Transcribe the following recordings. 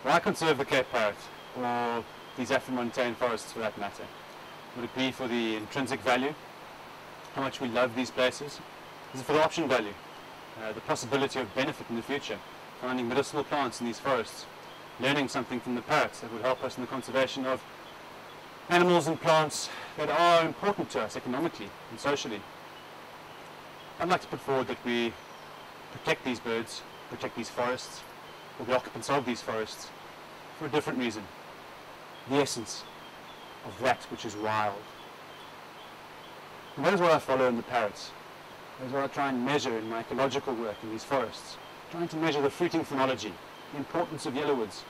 Why conserve the Cape Parrot, or these Afromontane forests for that matter? Would it be for the intrinsic value, how much we love these places? Is it for the option value, the possibility of benefit in the future, finding medicinal plants in these forests, learning something from the parrots that would help us in the conservation of animals and plants that are important to us economically and socially? I'd like to put forward that we protect these birds, protect these forests, or the occupants of these forests, for a different reason. The essence of that which is wild. And that is what I follow in the parrots. That is what I try and measure in my ecological work in these forests. Trying to measure the fruiting phenology, the importance of yellowwoods,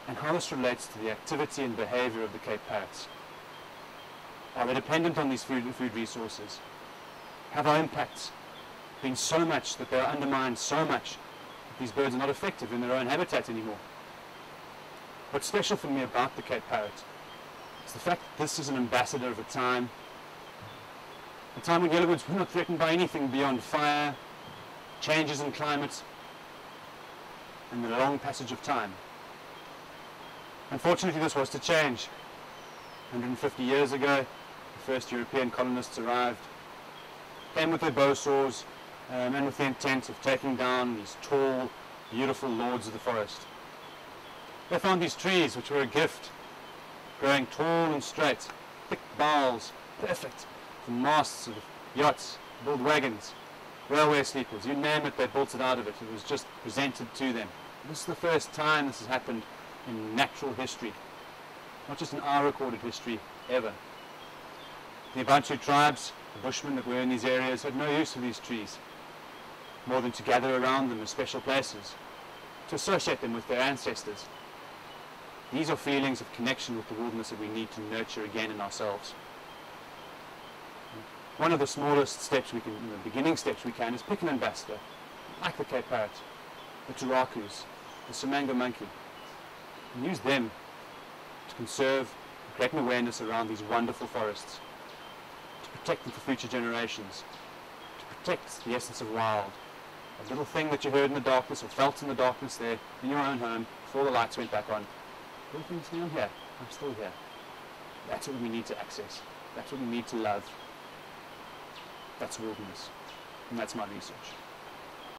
and how this relates to the activity and behavior of the Cape Parrots. Are they dependent on these food resources? Have our impacts been so much that they are undermined so much that these birds are not effective in their own habitat anymore? What's special for me about the Cape Parrot is the fact that this is an ambassador of a time when yellowwoods were not threatened by anything beyond fire, changes in climate, and the long passage of time. Unfortunately, this was to change. 150 years ago, the first European colonists arrived, came with their bow saws, and with the intent of taking down these tall, beautiful lords of the forest. They found these trees, which were a gift, growing tall and straight, thick boughs, perfect for masts of yachts, build wagons, railway sleepers, you name it, they built it out of it. It was just presented to them. This is the first time this has happened in natural history, not just in our recorded history, ever. The Bantu tribes, the Bushmen that were in these areas, had no use for these trees, more than to gather around them in special places, to associate them with their ancestors. These are feelings of connection with the wilderness that we need to nurture again in ourselves. One of the smallest steps we can, the beginning steps we can, is pick an ambassador, like the Cape Parrot, the turacus, the Samango monkey, and use them to conserve and create an awareness around these wonderful forests, to protect them for future generations, to protect the essence of wild, a little thing that you heard in the darkness or felt in the darkness there in your own home before the lights went back on. Little things, I'm here, I'm still here. That's what we need to access. That's what we need to love. That's wilderness. And that's my research.